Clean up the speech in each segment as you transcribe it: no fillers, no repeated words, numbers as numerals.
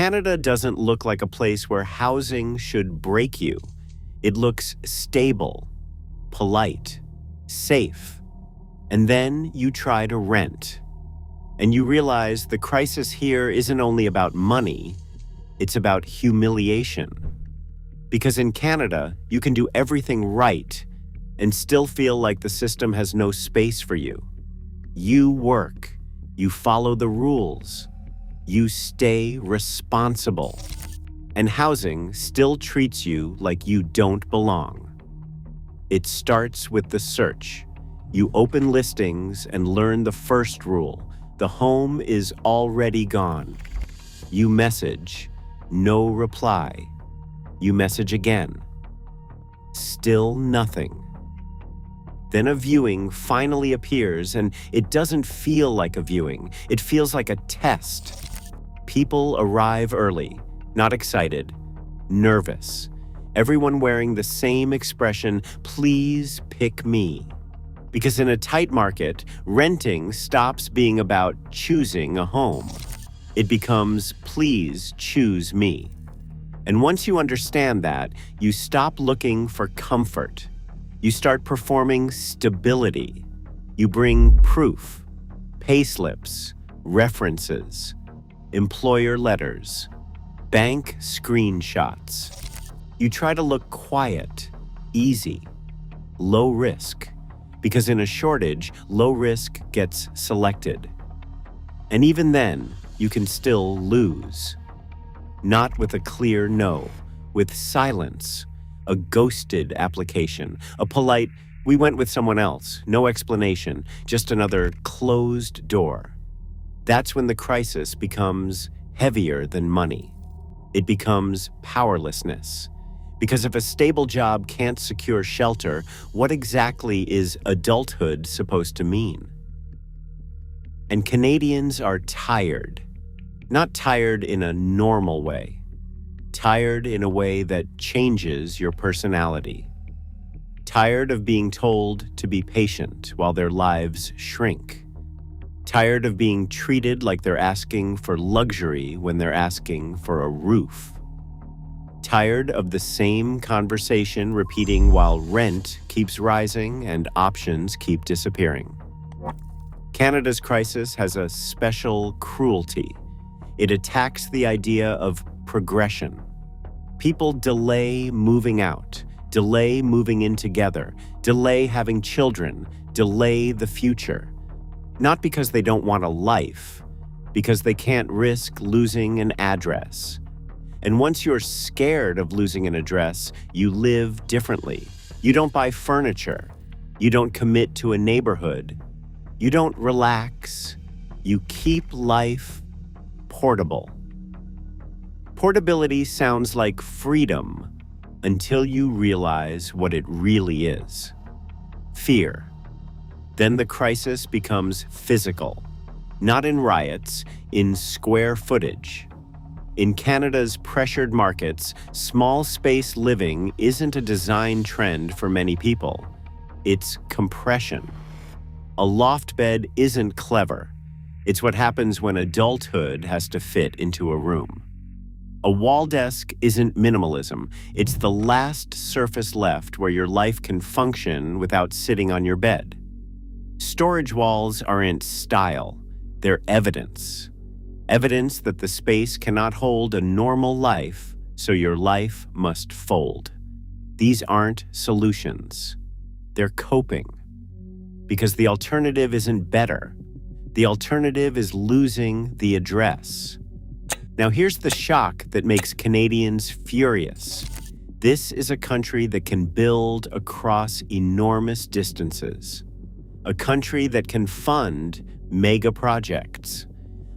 Canada doesn't look like a place where housing should break you. It looks stable, polite, safe. And then you try to rent. And you realize the crisis here isn't only about money, it's about humiliation. Because in Canada, you can do everything right and still feel like the system has no space for you. You work, you follow the rules, you stay responsible, and housing still treats you like you don't belong. It starts with the search. You open listings and learn the first rule: the home is already gone. You message, no reply. You message again. Still nothing. Then a viewing finally appears, and it doesn't feel like a viewing. It feels like a test. People arrive early, not excited, nervous. Everyone wearing the same expression, "Please pick me." Because in a tight market, renting stops being about choosing a home. It becomes, "Please choose me." And once you understand that, you stop looking for comfort. You start performing stability. You bring proof, payslips, references, employer letters, bank screenshots. You try to look quiet, easy, low risk, because in a shortage, low risk gets selected. And even then, you can still lose. Not with a clear no, with silence, a ghosted application, a polite, "We went with someone else," no explanation, just another closed door. That's when the crisis becomes heavier than money. It becomes powerlessness. Because if a stable job can't secure shelter, what exactly is adulthood supposed to mean? And Canadians are tired. Not tired in a normal way. Tired in a way that changes your personality. Tired of being told to be patient while their lives shrink. Tired of being treated like they're asking for luxury when they're asking for a roof. Tired of the same conversation repeating while rent keeps rising and options keep disappearing. Canada's crisis has a special cruelty. It attacks the idea of progression. People delay moving out, delay moving in together, delay having children, delay the future. Not because they don't want a life, because they can't risk losing an address. And once you're scared of losing an address, you live differently. You don't buy furniture. You don't commit to a neighborhood. You don't relax. You keep life portable. Portability sounds like freedom until you realize what it really is. Fear. Then the crisis becomes physical, not in riots, in square footage. In Canada's pressured markets, small space living isn't a design trend for many people. It's compression. A loft bed isn't clever. It's what happens when adulthood has to fit into a room. A wall desk isn't minimalism. It's the last surface left where your life can function without sitting on your bed. Storage walls aren't style. They're evidence. Evidence that the space cannot hold a normal life, so your life must fold. These aren't solutions. They're coping. Because the alternative isn't better. The alternative is losing the address. Now here's the shock that makes Canadians furious. This is a country that can build across enormous distances. A country that can fund mega projects.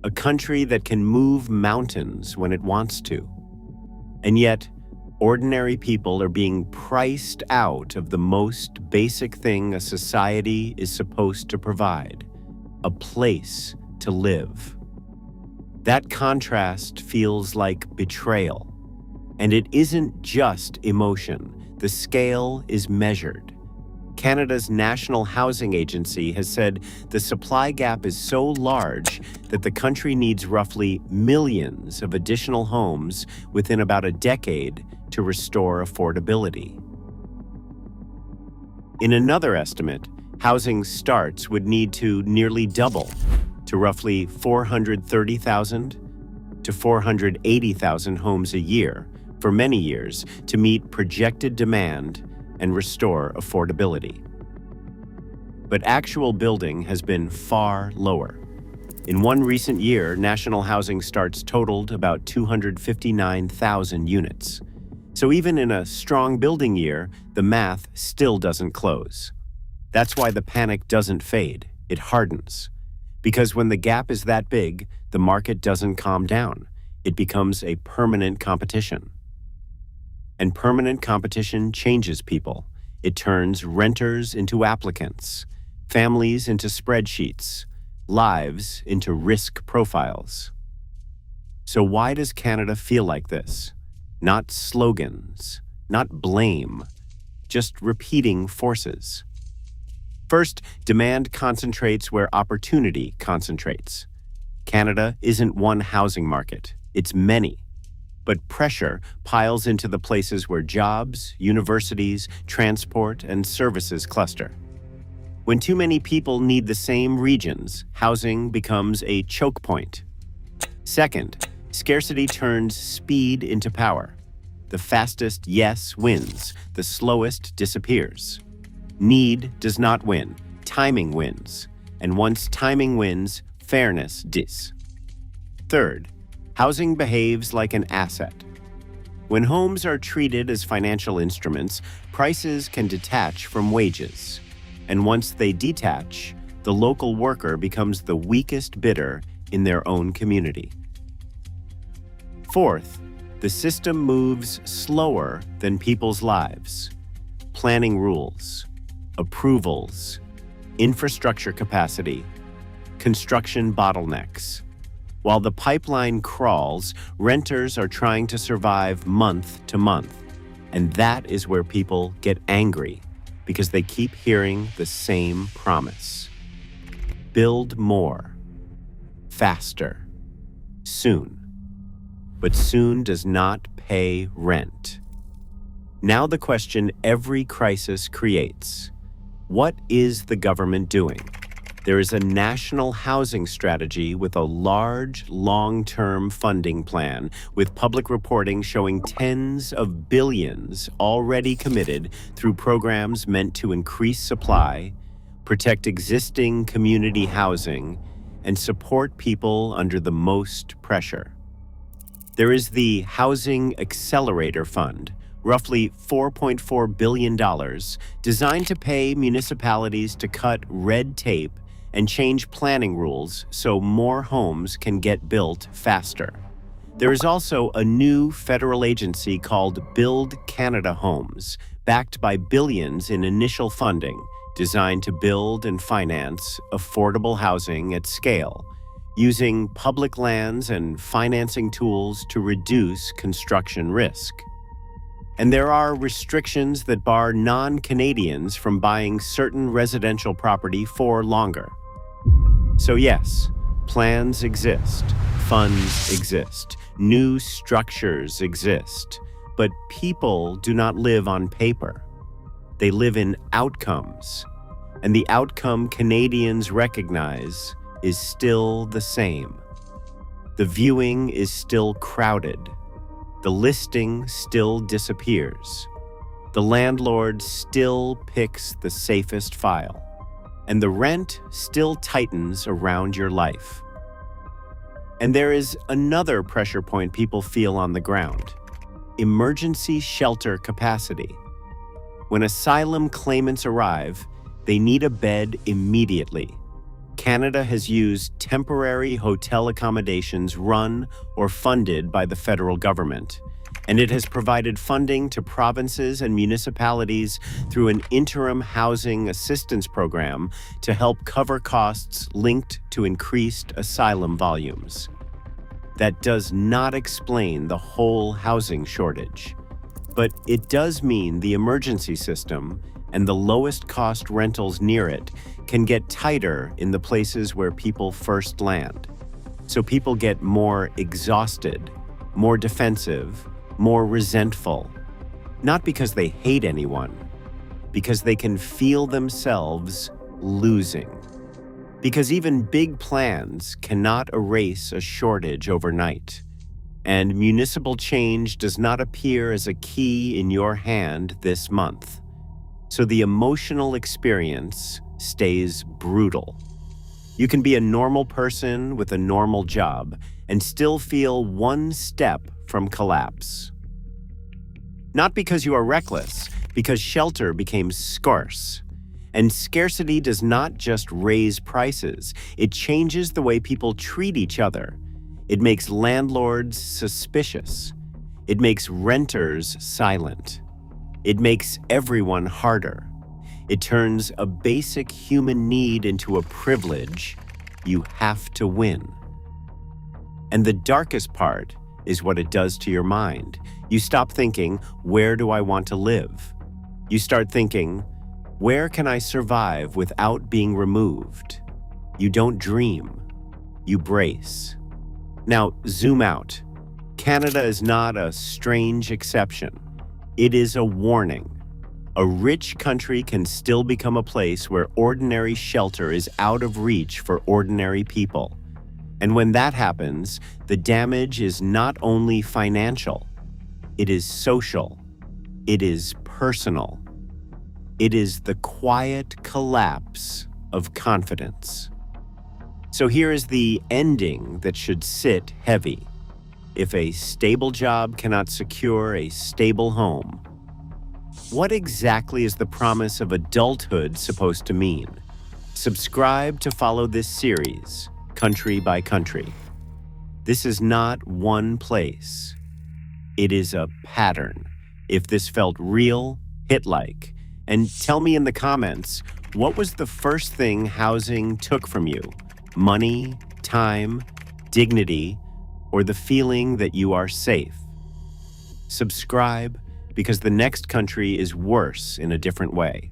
A country that can move mountains when it wants to. And yet, ordinary people are being priced out of the most basic thing a society is supposed to provide: a place to live. That contrast feels like betrayal. And it isn't just emotion. The scale is measured. Canada's National Housing Agency has said the supply gap is so large that the country needs roughly millions of additional homes within about a decade to restore affordability. In another estimate, housing starts would need to nearly double to roughly 430,000 to 480,000 homes a year for many years to meet projected demand and restore affordability. But actual building has been far lower. In one recent year, national housing starts totaled about 259,000 units. So even in a strong building year, the math still doesn't close. That's why the panic doesn't fade, it hardens. Because when the gap is that big, the market doesn't calm down. It becomes a permanent competition. And permanent competition changes people. It turns renters into applicants, families into spreadsheets, lives into risk profiles. So why does Canada feel like this? Not slogans, not blame, just repeating forces. First, demand concentrates where opportunity concentrates. Canada isn't one housing market, it's many. But pressure piles into the places where jobs, universities, transport, and services cluster. When too many people need the same regions, housing becomes a choke point. Second, scarcity turns speed into power. The fastest yes wins, the slowest disappears. Need does not win, timing wins. And once timing wins, fairness dis. Third, housing behaves like an asset. When homes are treated as financial instruments, prices can detach from wages. And once they detach, the local worker becomes the weakest bidder in their own community. Fourth, the system moves slower than people's lives. Planning rules, approvals, infrastructure capacity, construction bottlenecks. While the pipeline crawls, renters are trying to survive month to month. And that is where people get angry, because they keep hearing the same promise. Build more, faster, soon. But soon does not pay rent. Now the question every crisis creates: what is the government doing? There is a national housing strategy with a large, long-term funding plan, with public reporting showing tens of billions already committed through programs meant to increase supply, protect existing community housing, and support people under the most pressure. There is the Housing Accelerator Fund, roughly $4.4 billion, designed to pay municipalities to cut red tape and change planning rules so more homes can get built faster. There is also a new federal agency called Build Canada Homes, backed by billions in initial funding, designed to build and finance affordable housing at scale, using public lands and financing tools to reduce construction risk. And there are restrictions that bar non-Canadians from buying certain residential property for longer. So yes, plans exist, funds exist, new structures exist, but people do not live on paper. They live in outcomes, and the outcome Canadians recognize is still the same. The viewing is still crowded. The listing still disappears. The landlord still picks the safest file. And the rent still tightens around your life. And there is another pressure point people feel on the ground: emergency shelter capacity. When asylum claimants arrive, they need a bed immediately. Canada has used temporary hotel accommodations run or funded by the federal government, and it has provided funding to provinces and municipalities through an interim housing assistance program to help cover costs linked to increased asylum volumes. That does not explain the whole housing shortage, but it does mean the emergency system, and the lowest cost rentals near it can get tighter in the places where people first land. So people get more exhausted, more defensive, more resentful, not because they hate anyone, because they can feel themselves losing. Because even big plans cannot erase a shortage overnight, and municipal change does not appear as a key in your hand this month. So the emotional experience stays brutal. You can be a normal person with a normal job and still feel one step from collapse. Not because you are reckless, because shelter became scarce. And scarcity does not just raise prices, it changes the way people treat each other. It makes landlords suspicious. It makes renters silent. It makes everyone harder. It turns a basic human need into a privilege you have to win. And the darkest part is what it does to your mind. You stop thinking, where do I want to live? You start thinking, where can I survive without being removed? You don't dream, you brace. Now, zoom out. Canada is not a strange exception. It is a warning. A rich country can still become a place where ordinary shelter is out of reach for ordinary people. And when that happens, the damage is not only financial, it is social, it is personal. It is the quiet collapse of confidence. So here is the ending that should sit heavy. If a stable job cannot secure a stable home, what exactly is the promise of adulthood supposed to mean? Subscribe to follow this series, country by country. This is not one place. It is a pattern. If this felt real, hit like. And tell me in the comments, what was the first thing housing took from you? Money, time, dignity, or the feeling that you are safe? Subscribe, because the next country is worse in a different way.